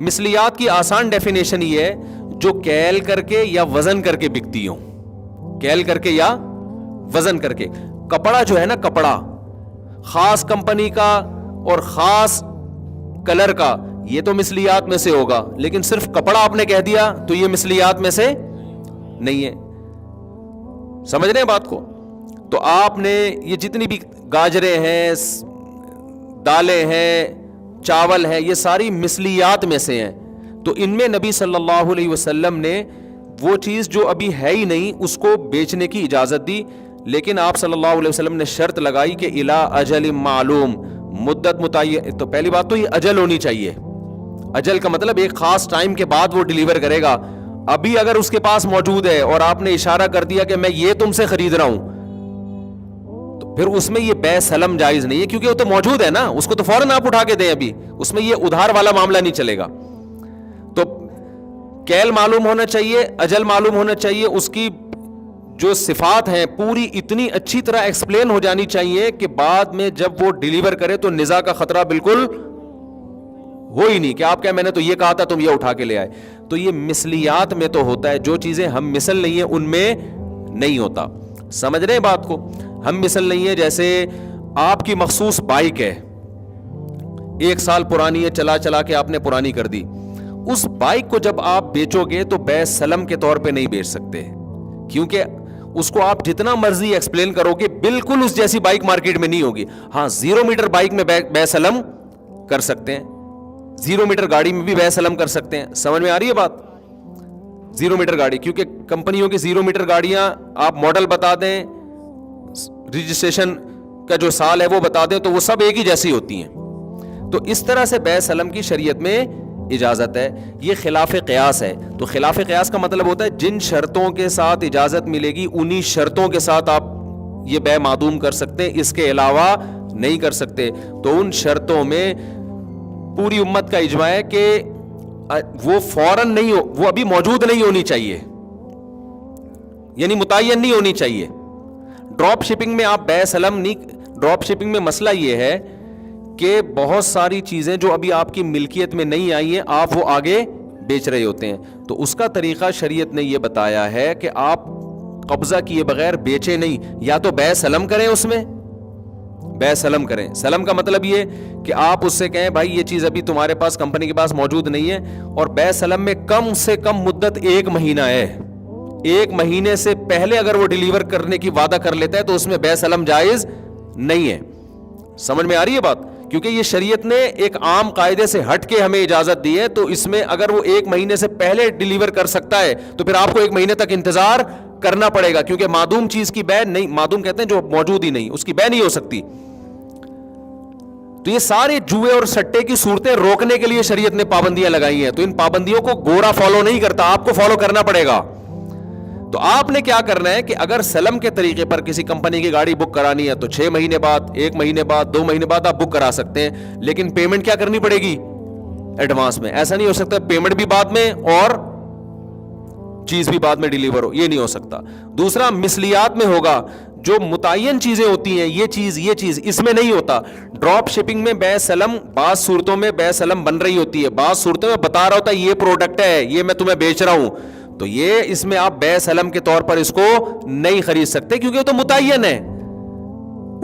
مثلیات کی آسان ڈیفینیشن یہ ہے جو کیل کر کے یا وزن کر کے بکتی ہوں. کیل کر کے یا وزن کر کے. کپڑا جو ہے نا, کپڑا خاص کمپنی کا اور خاص کلر کا, یہ تو مثلیات میں سے ہوگا, لیکن صرف کپڑا آپ نے کہہ دیا تو یہ مثلیات میں سے نہیں ہے. سمجھ رہے ہیں بات کو؟ تو آپ نے یہ جتنی بھی گاجریں ہیں, دالیں ہیں, چاول ہے, یہ ساری مثلیات میں سے ہیں. تو ان میں نبی صلی اللہ علیہ وسلم نے وہ چیز جو ابھی ہے ہی نہیں اس کو بیچنے کی اجازت دی, لیکن آپ صلی اللہ علیہ وسلم نے شرط لگائی کہ الا اجل معلوم, مدت متعین. تو پہلی بات تو یہ اجل ہونی چاہیے. اجل کا مطلب ایک خاص ٹائم کے بعد وہ ڈیلیور کرے گا. ابھی اگر اس کے پاس موجود ہے اور آپ نے اشارہ کر دیا کہ میں یہ تم سے خرید رہا ہوں, تو پھر اس میں یہ بے سلم جائز نہیں ہے, کیونکہ وہ تو موجود ہے نا, اس کو تو فوراً آپ اٹھا کے دیں. ابھی اس میں یہ ادھار والا معاملہ نہیں چلے گا. تو کیل معلوم ہونا چاہیے, اجل معلوم ہونا چاہیے, اس کی جو صفات ہیں پوری اتنی اچھی طرح ایکسپلین ہو جانی چاہیے کہ بعد میں جب وہ ڈیلیور کرے تو نزاع کا خطرہ بالکل ہو ہی نہیں کہ آپ کیا میں نے تو یہ کہا تھا تم یہ اٹھا کے لے آئے. تو یہ مثلیات میں تو ہوتا ہے, جو چیزیں ہم مثل نہیں ہیں ان میں نہیں ہوتا. سمجھ رہے ہیں بات کو؟ ہم مثل نہیں ہے. جیسے آپ کی مخصوص بائک ہے, 1 سال پرانی ہے, چلا چلا کے آپ نے پرانی کر دی. اس بائک کو جب آپ بیچو گے تو بے سلم کے طور پہ نہیں بیچ سکتے, کیونکہ اس کو آپ جتنا مرضی ایکسپلین کرو گے بالکل اس جیسی بائک مارکیٹ میں نہیں ہوگی. ہاں 0 میٹر بائک میں بے سلم کر سکتے ہیں, 0 میٹر گاڑی میں بھی بے سلم کر سکتے ہیں. سمجھ میں آ رہی ہے بات؟ 0 میٹر گاڑی, کیونکہ کمپنیوں کی 0 میٹر گاڑیاں آپ ماڈل بتا دیں, رجسٹریشن کا جو سال ہے وہ بتا دیں, تو وہ سب ایک ہی جیسی ہوتی ہیں. تو اس طرح سے بے سلم کی شریعت میں اجازت ہے. یہ خلاف قیاس ہے. تو خلاف قیاس کا مطلب ہوتا ہے جن شرطوں کے ساتھ اجازت ملے گی انہی شرطوں کے ساتھ آپ یہ بے معدوم کر سکتے ہیں, اس کے علاوہ نہیں کر سکتے. تو ان شرطوں میں پوری امت کا اجماع ہے کہ وہ فوراً نہیں ہو, وہ ابھی موجود نہیں ہونی چاہیے, یعنی متعین نہیں ہونی چاہیے. ڈراپ شپنگ میں آپ بے سلم نہیں. ڈراپ شپنگ میں مسئلہ یہ ہے کہ بہت ساری چیزیں جو ابھی آپ کی ملکیت میں نہیں آئی ہیں آپ وہ آگے بیچ رہے ہوتے ہیں. تو اس کا طریقہ شریعت نے یہ بتایا ہے کہ آپ قبضہ کیے بغیر بیچیں نہیں, یا تو بے سلم کریں, اس میں بے سلم کریں. سلم کا مطلب یہ کہ آپ اس سے کہیں بھائی یہ چیز ابھی تمہارے پاس کمپنی کے پاس موجود نہیں ہے, اور بے سلم میں کم سے کم مدت 1 مہینہ ہے. 1 مہینے سے پہلے اگر وہ ڈیلیور کرنے کی وعدہ کر لیتا ہے تو اس میں بے سلم جائز نہیں ہے. سمجھ میں آ رہی ہے بات؟ کیونکہ یہ شریعت نے ایک عام قاعدے سے ہٹ کے ہمیں اجازت دی ہے, تو اس میں اگر وہ 1 مہینے سے پہلے ڈیلیور کر سکتا ہے تو پھر آپ کو 1 مہینے تک انتظار کرنا پڑے گا, کیونکہ معدوم چیز کی بے نہیں, معدوم کہتے ہیں جو موجود ہی نہیں, اس کی بے نہیں ہو سکتی. تو یہ سارے جوئے اور سٹے کی صورتیں روکنے کے لیے شریعت نے پابندیاں لگائی ہیں. تو ان پابندیوں کو گورا فالو نہیں کرتا, آپ کو فالو کرنا پڑے گا. تو آپ نے کیا کرنا ہے کہ اگر سلم کے طریقے پر کسی کمپنی کی گاڑی بک کرانی ہے تو 6 مہینے بعد, 1 مہینے بعد, 2 مہینے بعد آپ بک کرا سکتے ہیں, لیکن پیمنٹ کیا کرنی پڑے گی؟ ایڈوانس میں. ایسا نہیں ہو سکتا پیمنٹ بھی بعد میں اور چیز بھی بعد میں ڈیلیور ہو, یہ نہیں ہو سکتا. دوسرا مثلیات میں ہوگا, جو متعین چیزیں ہوتی ہیں, یہ چیز اس میں نہیں ہوتا. ڈراپ شپنگ میں بے سلم بعض صورتوں میں بے سلم بن رہی ہوتی ہے, بعض صورتوں میں بتا رہا ہوتا ہے یہ پروڈکٹ ہے, یہ میں تمہیں بیچ رہا ہوں, تو یہ اس میں آپ بے سلم کے طور پر اس کو نہیں خرید سکتے, کیونکہ وہ تو متعین ہے.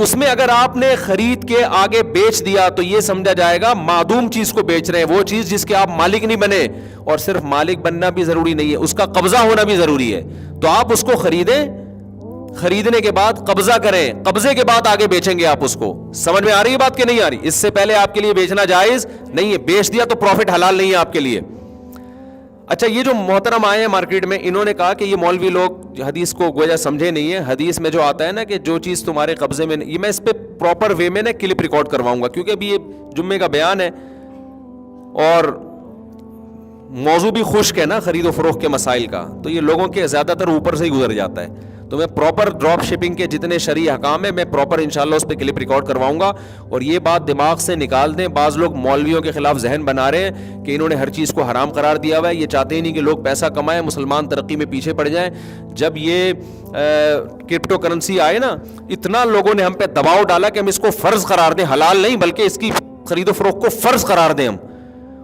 اس میں اگر آپ نے خرید کے آگے بیچ دیا تو یہ سمجھا جائے گا معدوم چیز کو بیچ رہے ہیں, وہ چیز جس کے آپ مالک نہیں بنے. اور صرف مالک بننا بھی ضروری نہیں ہے, اس کا قبضہ ہونا بھی ضروری ہے. تو آپ اس کو خریدیں, خریدنے کے بعد قبضہ کریں, قبضے کے بعد آگے بیچیں گے آپ اس کو. سمجھ میں آ رہی ہے بات کہ نہیں آ رہی؟ اس سے پہلے آپ کے لیے بیچنا جائز نہیں ہے. بیچ دیا تو پروفٹ حلال نہیں ہے آپ کے لیے. اچھا, یہ جو محترم آئے ہیں مارکیٹ میں, انہوں نے کہا کہ یہ مولوی لوگ حدیث کو گویا سمجھے نہیں ہے. حدیث میں جو آتا ہے نا کہ جو چیز تمہارے قبضے میں, یہ میں اس پہ پراپر وے میں نا کلپ ریکارڈ کرواؤں گا, کیونکہ ابھی یہ جمعے کا بیان ہے اور موضوع بھی خشک ہے نا خرید و فروخت کے مسائل کا, تو یہ لوگوں کے زیادہ تر اوپر سے ہی گزر جاتا ہے. تو میں پراپر ڈراپ شپنگ کے جتنے شرعی احکام ہیں میں پراپر انشاءاللہ اس پہ کلپ ریکارڈ کرواؤں گا. اور یہ بات دماغ سے نکال دیں, بعض لوگ مولویوں کے خلاف ذہن بنا رہے ہیں کہ انہوں نے ہر چیز کو حرام قرار دیا ہوا ہے, یہ چاہتے ہی نہیں کہ لوگ پیسہ کمائیں, مسلمان ترقی میں پیچھے پڑ جائیں. جب یہ کرپٹو کرنسی آئے نا, اتنا لوگوں نے ہم پہ دباؤ ڈالا کہ ہم اس کو فرض قرار دیں, حلال نہیں بلکہ اس کی خرید و فروخت کو فرض قرار دیں ہم.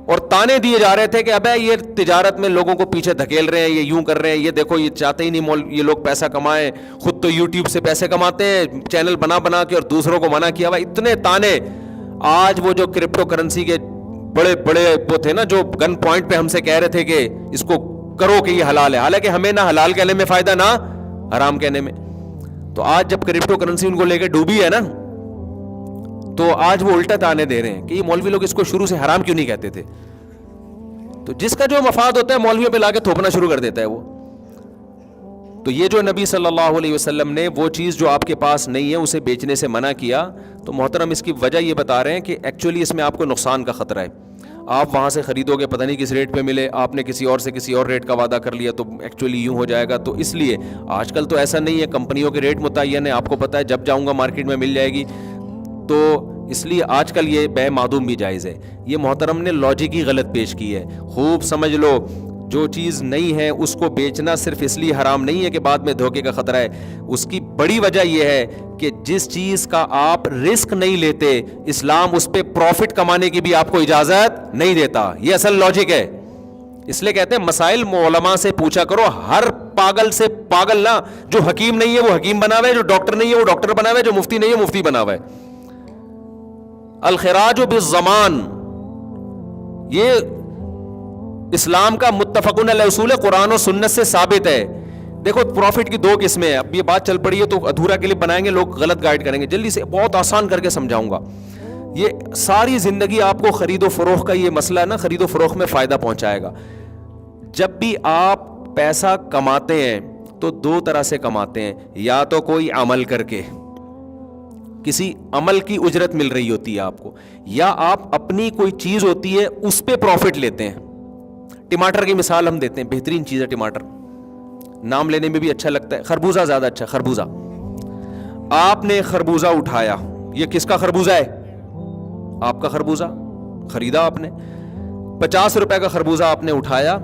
اور تانے دیے جا رہے تھے کہ ابے یہ تجارت میں لوگوں کو پیچھے دھکیل رہے ہیں, یہ یوں کر رہے ہیں, یہ دیکھو یہ چاہتے ہی نہیں یہ لوگ پیسہ کمائیں, خود تو یوٹیوب سے پیسے کماتے ہیں چینل بنا کے اور دوسروں کو منع کیا ہوا, اتنے تانے. آج وہ جو کرپٹو کرنسی کے بڑے بڑے وہ تھے نا, جو گن پوائنٹ پہ ہم سے کہہ رہے تھے کہ اس کو کرو کہ یہ حلال ہے, حالانکہ ہمیں نہ حلال کہنے میں فائدہ نہ حرام کہنے میں. تو آج جب کرپٹو کرنسی ان کو لے کے ڈوبی ہے نا, تو آج وہ الٹا تانے دے رہے ہیں کہ یہ مولوی لوگ اس کو شروع سے حرام کیوں نہیں کہتے تھے. تو جس کا جو مفاد ہوتا ہے مولویوں پہ لا کے تھوپنا شروع کر دیتا ہے وہ. تو یہ جو نبی صلی اللہ علیہ وسلم نے وہ چیز جو آپ کے پاس نہیں ہے اسے بیچنے سے منع کیا, تو محترم اس کی وجہ یہ بتا رہے ہیں کہ ایکچولی اس میں آپ کو نقصان کا خطرہ ہے. آپ وہاں سے خریدو گے, پتہ نہیں کس ریٹ پہ ملے, آپ نے کسی اور سے کسی اور ریٹ کا وعدہ کر لیا تو ایکچولی یوں ہو جائے گا. تو اس لیے آج کل تو ایسا نہیں ہے, کمپنیوں کے ریٹ متعین ہے, آپ کو پتہ ہے جب جاؤں گا مارکیٹ میں مل جائے گی. تو اس لیے آج کل یہ بے معدوم بھی جائز ہے. یہ محترم نے لاجک ہی غلط پیش کی ہے. خوب سمجھ لو, جو چیز نہیں ہے اس کو بیچنا صرف اس لیے حرام نہیں ہے کہ بعد میں دھوکے کا خطرہ ہے. اس کی بڑی وجہ یہ ہے کہ جس چیز کا آپ رسک نہیں لیتے, اسلام اس پہ پروفٹ کمانے کی بھی آپ کو اجازت نہیں دیتا. یہ اصل لاجک ہے. اس لیے کہتے ہیں مسائل علماء سے پوچھا کرو. ہر پاگل سے پاگل نہ, جو حکیم نہیں ہے وہ حکیم بنا ہوا ہے, جو ڈاکٹر نہیں ہے وہ ڈاکٹر بنا ہوا ہے, جو مفتی نہیں ہے مفتی بنا ہوا ہے. الخراج بالضمان, یہ اسلام کا متفقن علیہ اصول ہے, قرآن و سنت سے ثابت ہے. دیکھو پروفٹ کی دو قسمیں ہیں. اب یہ بات چل پڑی ہے تو ادھورا کلپ بنائیں گے, لوگ غلط گائیڈ کریں گے. جلدی سے بہت آسان کر کے سمجھاؤں گا. یہ ساری زندگی آپ کو خرید و فروخت کا یہ مسئلہ ہے نا, خرید و فروخت میں فائدہ پہنچائے گا. جب بھی آپ پیسہ کماتے ہیں تو دو طرح سے کماتے ہیں, یا تو کوئی عمل کر کے, کسی عمل کی اجرت مل رہی ہوتی ہے آپ کو, یا آپ اپنی کوئی چیز ہوتی ہے اس پہ پروفٹ لیتے ہیں. ٹماٹر کی مثال ہم دیتے ہیں, بہترین چیز ہے ٹماٹر, نام لینے میں بھی اچھا لگتا ہے. خربوزہ زیادہ اچھا, خربوزہ. آپ نے خربوزہ اٹھایا, یہ کس کا خربوزہ ہے؟ آپ کا خربوزہ خریدا آپ نے, 50 روپے کا خربوزہ آپ نے اٹھایا.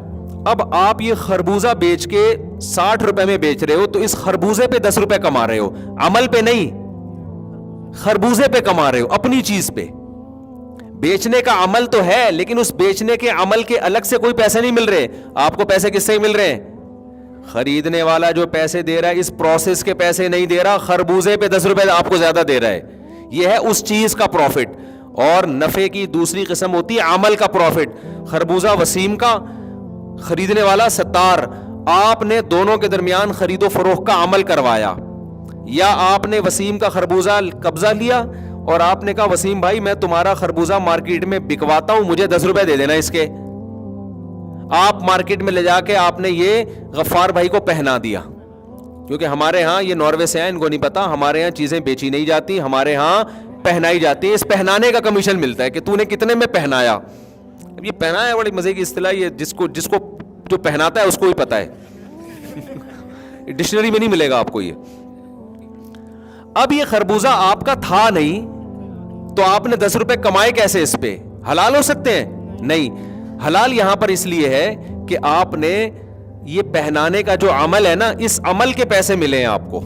اب آپ یہ خربوزہ بیچ کے 60 روپے میں بیچ رہے ہو, تو اس خربوزے پہ 10 روپے کما رہے ہو, عمل پہ نہیں, خربوزے پہ کما رہے ہو, اپنی چیز پہ. بیچنے کا عمل تو ہے, لیکن اس بیچنے کے عمل کے الگ سے کوئی پیسے نہیں مل رہے. آپ کو پیسے کس سے مل رہے ہیں؟ خریدنے والا جو پیسے دے رہا ہے اس پروسیس کے پیسے نہیں دے رہا, خربوزے پہ 10 روپے آپ کو زیادہ دے رہا ہے. یہ ہے اس چیز کا پروفٹ. اور نفع کی دوسری قسم ہوتی ہے عمل کا پروفٹ. خربوزہ وسیم کا, خریدنے والا ستار. آپ نے دونوں کے درمیان خرید و فروخت کا عمل کروایا, یا آپ نے وسیم کا خربوزہ قبضہ لیا اور آپ نے کہا وسیم بھائی میں تمہارا خربوزہ مارکیٹ میں بکواتا ہوں, مجھے 10 روپے دے دینا اس کے. آپ مارکیٹ میں لے جا کے آپ نے یہ غفار بھائی کو پہنا دیا, کیونکہ ہمارے ہاں, یہ ناروے سے ہیں ان کو نہیں پتا, ہمارے ہاں چیزیں بیچی نہیں جاتی, ہمارے ہاں پہنائی جاتی ہے. اس پہنانے کا کمیشن ملتا ہے کہ تو نے کتنے میں پہنایا. اب یہ پہنایا بڑی مزے کی اصطلاح, یہ جس کو جو پہناتا ہے اس کو ہی پتا ہے, ڈکشنری میں نہیں ملے گا آپ کو یہ. اب یہ خربوزہ آپ کا تھا نہیں, تو آپ نے 10 روپے کمائے کیسے اس پہ؟ حلال ہو سکتے ہیں؟ نہیں. حلال یہاں پر اس لیے ہے کہ آپ نے یہ پہنانے کا جو عمل ہے نا, اس عمل کے پیسے ملے ہیں آپ کو.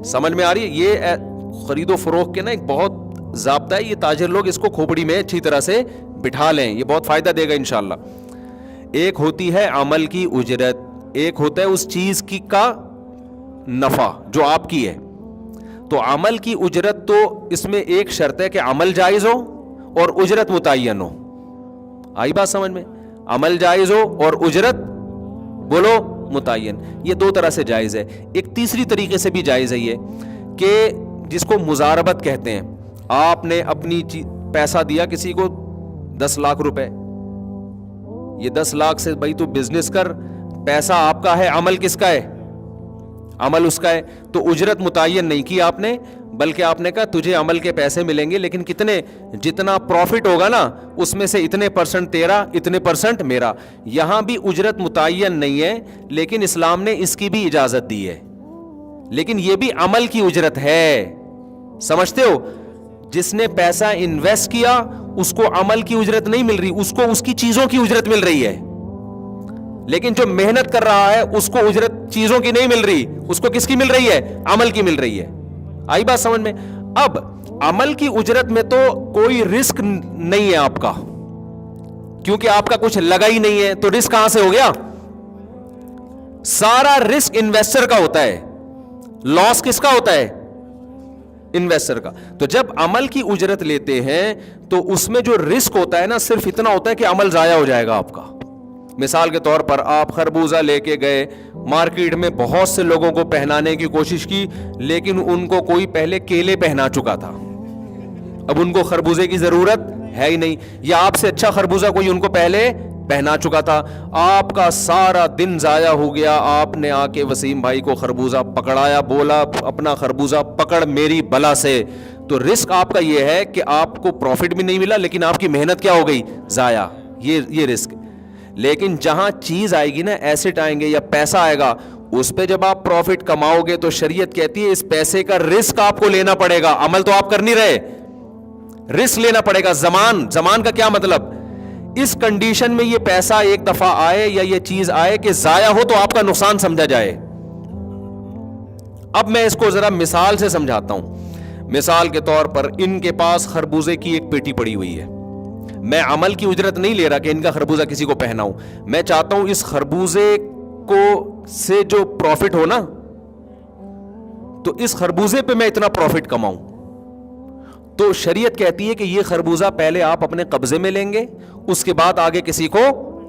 سمجھ میں آ رہی ہے؟ یہ خرید و فروخت کے نا ایک بہت ضابطہ ہے, یہ تاجر لوگ اس کو کھوپڑی میں اچھی طرح سے بٹھا لیں, یہ بہت فائدہ دے گا انشاءاللہ. ایک ہوتی ہے عمل کی اجرت, ایک ہوتا ہے اس چیز کی کا نفع جو آپ کی ہے. تو عمل کی اجرت تو اس میں ایک شرط ہے کہ عمل جائز ہو اور اجرت متعین ہو. آئی بات سمجھ میں؟ عمل جائز ہو اور اجرت بولو متعین. یہ دو طرح سے جائز ہے. ایک تیسری طریقے سے بھی جائز ہے یہ کہ جس کو مزاربت کہتے ہیں. آپ نے اپنی پیسہ دیا کسی کو 10 لاکھ روپے, یہ 10 لاکھ سے بھائی تو بزنس کر, پیسہ آپ کا ہے, عمل کس کا ہے؟ عمل اس کا ہے. تو اجرت متعین نہیں کی آپ نے, بلکہ آپ نے کہا تجھے عمل کے پیسے ملیں گے, لیکن کتنے, جتنا پروفٹ ہوگا نا اس میں سے اتنے % تیرا, اتنے % میرا. یہاں بھی اجرت متعین نہیں ہے, لیکن اسلام نے اس کی بھی اجازت دی ہے, لیکن یہ بھی عمل کی اجرت ہے. سمجھتے ہو؟ جس نے پیسہ انویسٹ کیا اس کو عمل کی اجرت نہیں مل رہی, اس کو اس کی چیزوں کی اجرت مل رہی ہے. لیکن جو محنت کر رہا ہے اس کو اجرت چیزوں کی نہیں مل رہی, اس کو کس کی مل رہی ہے؟ عمل کی مل رہی ہے. آئی بات سمجھ میں؟ اب عمل کی اجرت میں تو کوئی رسک نہیں ہے آپ کا, کیونکہ آپ کا کچھ لگا ہی نہیں ہے. تو رسک کہاں سے ہو گیا؟ سارا رسک انویسٹر کا ہوتا ہے, لاس کس کا ہوتا ہے؟ انویسٹر کا. تو جب عمل کی اجرت لیتے ہیں تو اس میں جو رسک ہوتا ہے نا, صرف اتنا ہوتا ہے کہ عمل ضائع ہو جائے گا آپ کا. مثال کے طور پر آپ خربوزہ لے کے گئے مارکیٹ میں, بہت سے لوگوں کو پہنانے کی کوشش کی, لیکن ان کو کوئی پہلے کیلے پہنا چکا تھا, اب ان کو خربوزے کی ضرورت ہے ہی نہیں, یا آپ سے اچھا خربوزہ کوئی ان کو پہلے پہنا چکا تھا. آپ کا سارا دن ضائع ہو گیا. آپ نے آ کے وسیم بھائی کو خربوزہ پکڑایا, بولا اپنا خربوزہ پکڑ میری بلا سے. تو رسک آپ کا یہ ہے کہ آپ کو پروفٹ بھی نہیں ملا, لیکن آپ کی محنت کیا ہو گئی؟ ضائع. یہ رسک. لیکن جہاں چیز آئے گی نا, ایسٹ آئیں گے یا پیسہ آئے گا, اس پہ جب آپ پروفٹ کماؤ گے تو شریعت کہتی ہے اس پیسے کا رسک آپ کو لینا پڑے گا. عمل تو آپ کر نہیں رہے, رسک لینا پڑے گا. زمان کا کیا مطلب؟ اس کنڈیشن میں یہ پیسہ ایک دفعہ آئے یا یہ چیز آئے کہ ضائع ہو تو آپ کا نقصان سمجھا جائے. اب میں اس کو ذرا مثال سے سمجھاتا ہوں. مثال کے طور پر ان کے پاس خربوزے کی ایک پیٹی پڑی ہوئی ہے. میں عمل کی اجرت نہیں لے رہا کہ ان کا خربوزہ کسی کو پہناؤں. میں چاہتا ہوں اس خربوزے کو سے جو پروفٹ ہو نا, تو اس خربوزے پہ میں اتنا پروفٹ کماؤں. تو شریعت کہتی ہے کہ یہ خربوزہ پہلے آپ اپنے قبضے میں لیں گے, اس کے بعد آگے کسی کو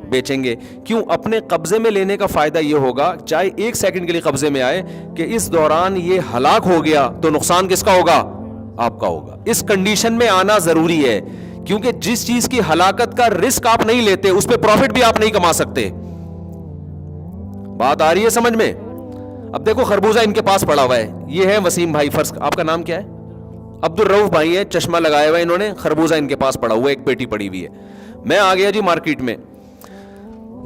بیچیں گے. کیوں؟ اپنے قبضے میں لینے کا فائدہ یہ ہوگا, چاہے ایک سیکنڈ کے لیے قبضے میں آئے, کہ اس دوران یہ ہلاک ہو گیا تو نقصان کس کا ہوگا؟ آپ کا ہوگا. اس کنڈیشن میں آنا ضروری ہے, کیونکہ جس چیز کی ہلاکت کا رسک آپ نہیں لیتے اس پہ پروفٹ بھی آپ نہیں کما سکتے. بات آ رہی ہے سمجھ میں؟ اب دیکھو خربوزہ ان کے پاس پڑا ہوا ہے, یہ ہے وسیم بھائی, فرض آپ کا نام کیا ہے؟ عبد الرؤف بھائی ہے, چشمہ لگایا ہوا ہے انہوں نے, خربوزہ ان کے پاس پڑا ہوا ہے, ایک پیٹی پڑی ہوئی ہے. میں آ گیا جی مارکیٹ میں,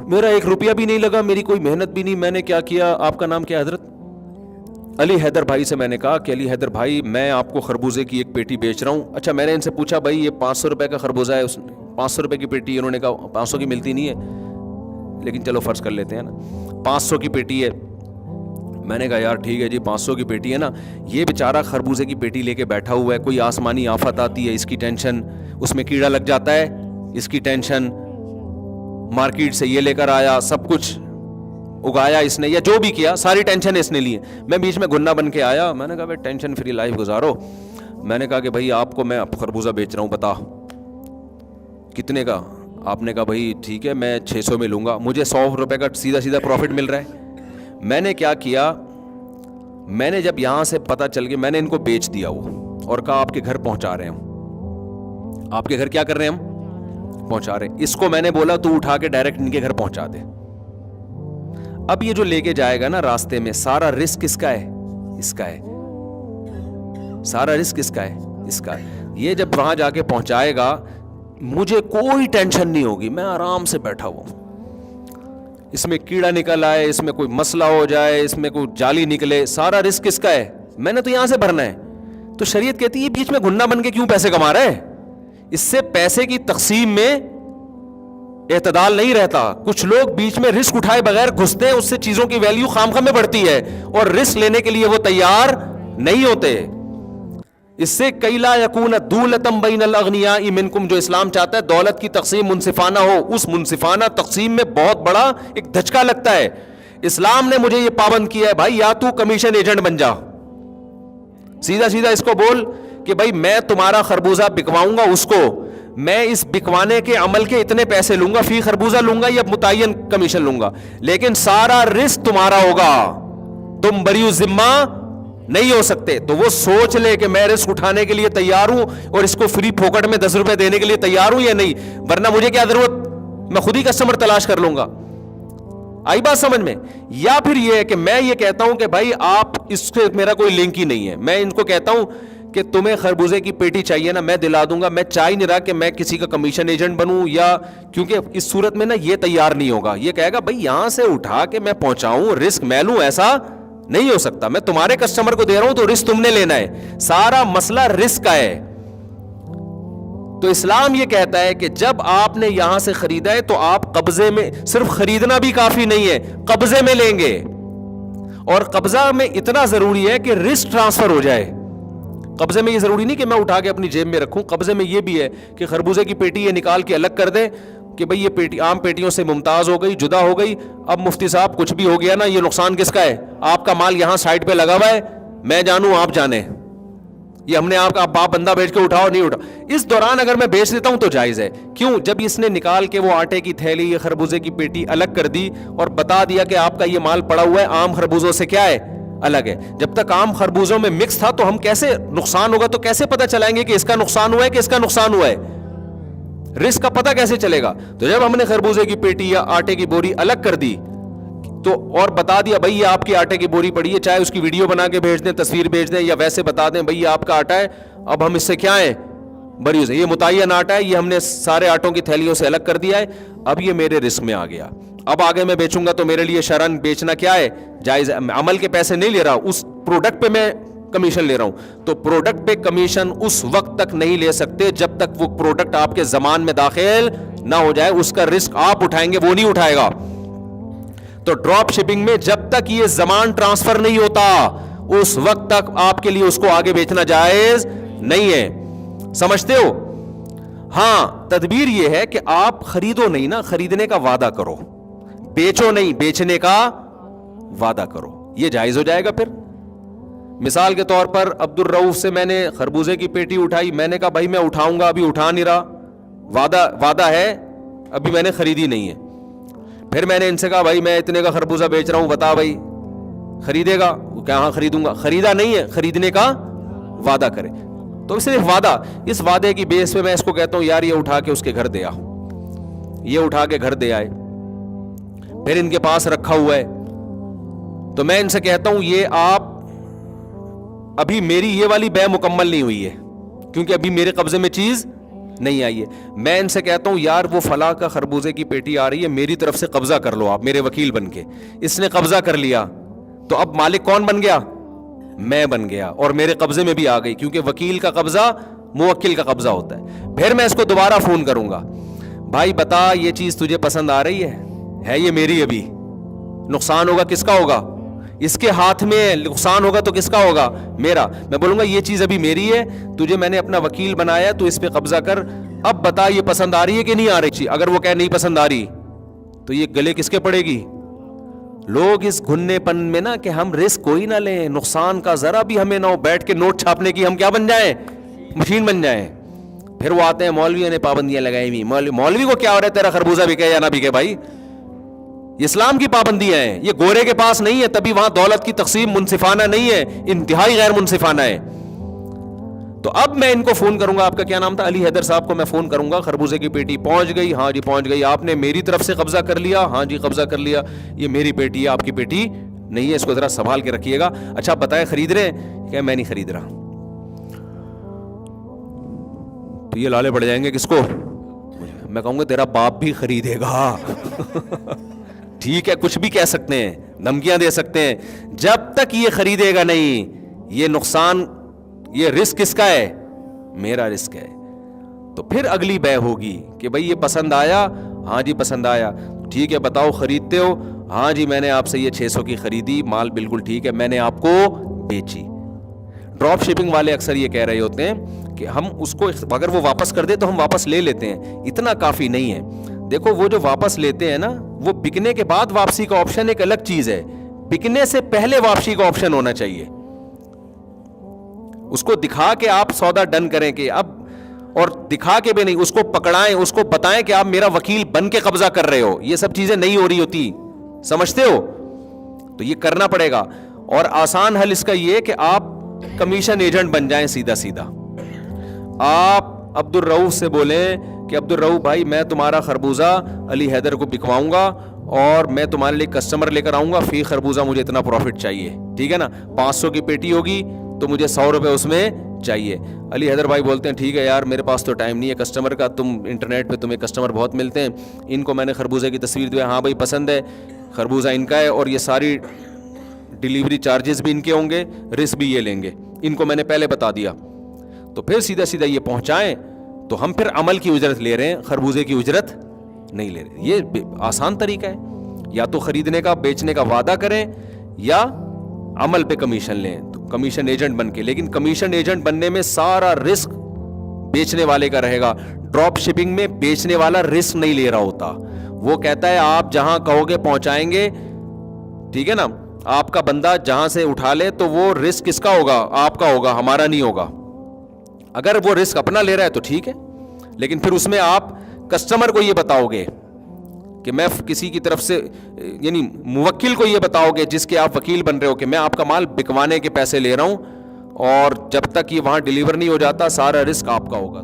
میرا 1 روپیہ بھی نہیں لگا, میری کوئی محنت بھی نہیں. میں نے کیا کیا؟ آپ کا نام کیا حضرت؟ علی حیدر بھائی سے میں نے کہا کہ علی حیدر بھائی میں آپ کو خربوزے کی ایک پیٹی بیچ رہا ہوں. اچھا, میں نے ان سے پوچھا بھائی یہ 500 روپے کا خربوزہ ہے, 500 روپے کی پیٹی ہے. انہوں نے کہا 500 کی ملتی نہیں ہے, لیکن چلو فرض کر لیتے ہیں نا 500 کی پیٹی ہے. میں نے کہا یار ٹھیک ہے جی 500 کی پیٹی ہے نا. یہ بیچارہ خربوزے کی پیٹی لے کے بیٹھا ہوا ہے, کوئی آسمانی آفت آتی ہے اس کی ٹینشن, اس میں کیڑا لگ جاتا ہے اس کی ٹینشن, مارکیٹ سے یہ لے کر آیا, سب کچھ اگایا اس نے یا جو بھی کیا, ساری ٹینشن اس نے لی ہے. میں بیچ میں گنا بن کے آیا, میں نے کہا بھائی ٹینشن فری لائف گزارو. میں نے کہا کہ بھائی آپ کو میں خربوزہ بیچ رہا ہوں, بتا کتنے کا؟ آپ نے کہا بھائی ٹھیک ہے میں 600 میں لوں گا. مجھے 100 روپے کا سیدھا پروفٹ مل رہا ہے. میں نے کیا کیا, میں نے جب یہاں سے پتہ چل گیا, میں نے ان کو بیچ دیا وہ, اور کہا آپ کے گھر پہنچا رہے ہیں ہم. آپ کے گھر کیا کر رہے ہیں ہم؟ پہنچا رہے ہیں. اس کو میں نے بولا تو اٹھا کے ڈائریکٹ ان کے گھر پہنچا دے. اب یہ جو لے کے جائے گا نا راستے میں, سارا رسک کس کا ہے؟ اس کا ہے. سارا رسک کس کا ہے؟ اس کا ہے. یہ جب وہاں جا کے پہنچائے گا مجھے کوئی ٹینشن نہیں ہوگی, میں آرام سے بیٹھا ہوا ہوں. اس میں کیڑا نکل آئے, اس میں کوئی مسئلہ ہو جائے, اس میں کوئی جالی نکلے, سارا رسک کس کا ہے؟ میں نے تو یہاں سے بھرنا ہے. تو شریعت کہتی ہے بیچ میں گھننا بن کے کیوں پیسے کما رہے ہیں؟ اس سے پیسے کی تقسیم میں اعتدال نہیں رہتا. کچھ لوگ بیچ میں رسک اٹھائے بغیر گھستے ہیں, اس سے چیزوں کی ویلیو خام خام میں بڑھتی ہے, اور رسک لینے کے لیے وہ تیار نہیں ہوتے. اس سے کئی لا یکون دولتم بین الاغنیاء منکم, جو اسلام چاہتا ہے دولت کی تقسیم منصفانہ ہو, اس منصفانہ تقسیم میں بہت بڑا ایک دھچکا لگتا ہے. اسلام نے مجھے یہ پابند کیا ہے بھائی یا تو کمیشن ایجنٹ بن جا, سیدھا اس کو بول کہ بھائی میں تمہارا خربوزہ بکواؤں گا, اس کو میں اس بکوانے کے عمل کے اتنے پیسے لوں گا, فی خربوزہ لوں گا یا متعین کمیشن لوں گا, لیکن سارا رسک تمہارا ہوگا, تم بری ذمہ نہیں ہو سکتے. تو وہ سوچ لے کہ میں رسک اٹھانے کے لیے تیار ہوں اور اس کو فری پھوکٹ میں 10 روپے دینے کے لیے تیار ہوں یا نہیں, ورنہ مجھے کیا ضرورت, میں خود ہی کسٹمر تلاش کر لوں گا. آئی بات سمجھ میں؟ یا پھر یہ ہے کہ میں یہ کہتا ہوں کہ بھائی آپ اس سے میرا کوئی لنک ہی نہیں ہے, میں ان کو کہتا ہوں کہ تمہیں خربوزے کی پیٹی چاہیے نا, میں دلا دوں گا. میں چاہ ہی نہیں رہا کہ میں کسی کا کمیشن ایجنٹ بنوں, یا کیونکہ اس صورت میں نا یہ تیار نہیں ہوگا, یہ کہے گا بھائی یہاں سے اٹھا کے میں پہنچاؤں, رسک میں لوں, ایسا نہیں ہو سکتا. میں تمہارے کسٹمر کو دے رہا ہوں تو رسک تم نے لینا ہے, سارا مسئلہ رسک کا ہے. تو اسلام یہ کہتا ہے کہ جب آپ نے یہاں سے خریدا ہے تو آپ قبضے میں, صرف خریدنا بھی کافی نہیں ہے, قبضے میں لیں گے. اور قبضہ میں اتنا ضروری ہے کہ رسک ٹرانسفر ہو جائے. قبضے میں یہ ضروری نہیں کہ میں اٹھا کے اپنی جیب میں رکھوں, قبضے میں یہ بھی ہے کہ خربوزے کی پیٹی یہ نکال کے الگ کر دے, کہ بھئی یہ پیٹی عام پیٹیوں سے ممتاز ہو گئی, جدا ہو گئی, اب مفتی صاحب کچھ بھی ہو گیا نا, یہ نقصان کس کا ہے؟ آپ کا مال یہاں سائڈ پہ لگا ہوا ہے, میں جانوں آپ جانیں, یہ ہم نے آپ کا باپ بندہ بیچ کے اٹھاؤ نہیں اٹھا. اس دوران اگر میں بیچ دیتا ہوں تو جائز ہے. کیوں؟ جب اس نے نکال کے وہ آٹے کی تھیلی, یہ خربوزے کی پیٹی الگ کر دی اور بتا دیا کہ آپ کا یہ مال پڑا ہوا ہے عام خربوزوں سے کیا ہے, الگ ہے. جب تک عام خربوزوں میں مکس تھا تو ہم کیسے, نقصان ہوگا تو کیسے پتہ چلائیں گے کہ اس کا نقصان ہوا ہے کہ اس کا نقصان ہوا ہے؟ رسک کا پتہ کیسے چلے گا؟ تو جب ہم نے خربوزے کی پیٹی یا آٹے کی بوری الگ کر دی تو اور بتا دیا بھائی یہ آپ کی آٹے کی بوری پڑی ہے, چاہے اس کی ویڈیو بنا کے بھیج دیں, تصویر بھیج دیں, یا ویسے بتا دیں بھائی یہ آپ کا آٹا ہے, اب ہم اس سے کیا ہیں, بری سے, یہ متعین آٹا ہے, یہ ہم نے سارے آٹوں کی تھیلیوں سے الگ کر دیا ہے, اب یہ میرے رسک میں آ گیا. اب آگے میں بیچوں گا تو میرے لیے شرعاً بیچنا کیا ہے, جائز ہے. عمل کے پیسے نہیں لے رہا, اس پروڈکٹ پہ میں کمیشن لے رہا ہوں. تو پروڈکٹ پہ کمیشن اس وقت تک نہیں لے سکتے جب تک وہ پروڈکٹ آپ کے زمان میں داخل نہ ہو جائے, اس کا رسک آپ اٹھائیں گے, وہ نہیں اٹھائے گا. تو ڈراپ شپنگ میں جب تک یہ زمان ٹرانسفر نہیں ہوتا اس وقت تک آپ کے لیے اس کو آگے بیچنا جائز نہیں ہے. سمجھتے ہو؟ ہاں, تدبیر یہ ہے کہ آپ خریدو نہیں نا, خریدنے کا وعدہ کرو, بیچو نہیں, بیچنے کا وعدہ کرو, یہ جائز ہو جائے گا. پھر مثال کے طور پر عبد الرؤف سے میں نے خربوزے کی پیٹی اٹھائی, میں نے کہا بھائی میں اٹھاؤں گا, ابھی اٹھا نہیں رہا, وعدہ ہے, ابھی میں نے خریدی نہیں ہے. پھر میں نے ان سے کہا بھائی میں اتنے کا خربوزہ بیچ رہا ہوں, بتا بھائی خریدے گا؟ وہ کہ ہاں خریدوں گا. خریدا نہیں ہے, خریدنے کا وعدہ کرے. تو صرف وعدہ, اس وعدے کی بیس پہ میں اس کو کہتا ہوں یار یہ اٹھا کے اس کے گھر دے آ, یہ اٹھا کے گھر دے آئے, پھر ان کے پاس رکھا ہوا ہے. تو میں ان سے کہتا ہوں یہ آپ, ابھی میری یہ والی بے مکمل نہیں ہوئی ہے کیونکہ ابھی میرے قبضے میں چیز نہیں آئی ہے. میں ان سے کہتا ہوں یار وہ فلاں کا خربوزے کی پیٹی آ رہی ہے, میری طرف سے قبضہ کر لو آپ میرے وکیل بن کے. اس نے قبضہ کر لیا تو اب مالک کون بن گیا؟ میں بن گیا, اور میرے قبضے میں بھی آ گئی, کیونکہ وکیل کا قبضہ موکل کا قبضہ ہوتا ہے. پھر میں اس کو دوبارہ فون کروں گا, بھائی بتا یہ چیز تجھے پسند آ رہی ہے یہ میری, ابھی نقصان ہوگا کس کا ہوگا؟ اس کے ہاتھ میں. نقصان ہوگا تو کس کا ہوگا؟ میرا. میں بولوں گا یہ چیز ابھی میری ہے, تجھے میں نے اپنا وکیل بنایا, تو اس پہ قبضہ کر, اب بتا یہ پسند آ رہی ہے کہ نہیں آ رہی. اگر وہ کہے نہیں پسند آ رہی تو یہ گلے کس کے پڑے گی؟ لوگ اس گھننے پن میں نا کہ ہم رسک کوئی نہ لیں, نقصان کا ذرا بھی ہمیں نہ ہو, بیٹھ کے نوٹ چھاپنے کی ہم کیا بن جائیں؟ مشین بن جائیں. پھر وہ آتے ہیں مولویوں نے پابندیاں لگائی ہوئی, مولوی کو کیا ہو رہا ہے تیرا خربوزہ بکے یا نہ بکے؟ بھائی اسلام کی پابندیاں ہیں, یہ گورے کے پاس نہیں ہے, تبھی وہاں دولت کی تقسیم منصفانہ نہیں ہے, انتہائی غیر منصفانہ ہے. تو اب میں ان کو فون کروں گا, آپ کا کیا نام تھا؟ علی حیدر صاحب کو میں فون کروں گا, خربوزے کی پیٹی پہنچ گئی؟ ہاں جی پہنچ گئی. آپ نے میری طرف سے قبضہ کر لیا؟ ہاں جی قبضہ کر لیا. یہ میری پیٹی ہے, آپ کی پیٹی نہیں ہے, اس کو ذرا سنبھال کے رکھیے گا. اچھا آپ بتائیں خرید رہے ہیں؟ کہ میں نہیں خرید رہا. تو یہ لالے پڑ جائیں گے کس کو؟ میں کہوں گا تیرا باپ بھی خریدے گا. ٹھیک ہے, کچھ بھی کہہ سکتے ہیں, دھمکیاں دے سکتے ہیں, جب تک یہ خریدے گا نہیں, یہ نقصان, یہ رسک کس کا ہے؟ میرا رسک ہے. تو پھر اگلی بے ہوگی کہ بھئی یہ پسند آیا؟ ہاں جی پسند آیا. ٹھیک ہے بتاؤ خریدتے ہو؟ ہاں جی میں نے آپ سے یہ 600 کی خریدی, مال بالکل ٹھیک ہے, میں نے آپ کو بیچی. ڈراپ شپنگ والے اکثر یہ کہہ رہے ہوتے ہیں کہ ہم اس کو اگر وہ واپس کر دے تو ہم واپس لے لیتے ہیں. اتنا کافی نہیں ہے. دیکھو وہ جو واپس لیتے ہیں نا, وہ بکنے کے بعد واپسی کا آپشن ایک الگ چیز ہے, بکنے سے پہلے واپسی کا آپشن ہونا چاہیے. اس کو دکھا کے آپ سودا ڈن کریں کہ اب, اور دکھا کے بھی نہیں, اس کو پکڑائیں, اس کو بتائیں کہ آپ میرا وکیل بن کے قبضہ کر رہے ہو. یہ سب چیزیں نہیں ہو رہی ہوتی, سمجھتے ہو؟ تو یہ کرنا پڑے گا. اور آسان حل اس کا یہ کہ آپ کمیشن ایجنٹ بن جائیں. سیدھا سیدھا آپ عبد الرؤف سے بولیں کہ عبد الرؤف بھائی میں تمہارا خربوزہ علی حیدر کو بکواؤں گا, اور میں تمہارے لیے کسٹمر لے کر آؤں گا, فی خربوزہ مجھے اتنا پروفٹ چاہیے. ٹھیک ہے نا, 500 کی پیٹی ہوگی تو مجھے 100 روپے اس میں چاہیے. علی حیدر بھائی بولتے ہیں ٹھیک ہے یار میرے پاس تو ٹائم نہیں ہے کسٹمر کا, تم انٹرنیٹ پہ تمہیں کسٹمر بہت ملتے ہیں, ان کو میں نے خربوزے کی تصویر دی, ہاں بھائی پسند ہے, خربوزہ ان کا ہے, اور یہ ساری ڈیلیوری چارجز بھی ان کے ہوں گے, رسک بھی یہ لیں گے, ان کو میں نے پہلے بتا دیا. تو پھر سیدھا سیدھا یہ پہنچائیں تو ہم پھر عمل کی اجرت لے رہے ہیں, خربوزے کی اجرت نہیں لے رہے. یہ آسان طریقہ ہے, یا تو خریدنے کا بیچنے کا وعدہ کریں یا عمل پہ کمیشن لیں, تو کمیشن ایجنٹ بن کے. لیکن کمیشن ایجنٹ بننے میں سارا رسک بیچنے والے کا رہے گا. ڈراپ شپنگ میں بیچنے والا رسک نہیں لے رہا ہوتا. وہ کہتا ہے آپ جہاں کہو گے پہنچائیں گے, ٹھیک ہے نا, آپ کا بندہ جہاں سے اٹھا لے تو وہ رسک کس کا ہوگا؟ آپ کا ہوگا, ہمارا نہیں ہوگا. اگر وہ رسک اپنا لے رہا ہے تو ٹھیک ہے, لیکن پھر اس میں آپ کسٹمر کو یہ بتاؤ گے کہ میں کسی کی طرف سے, یعنی موکل کو یہ بتاؤ گے جس کے آپ وکیل بن رہے ہو کہ میں آپ کا مال بکوانے کے پیسے لے رہا ہوں, اور جب تک یہ وہاں ڈیلیور نہیں ہو جاتا سارا رسک آپ کا ہوگا.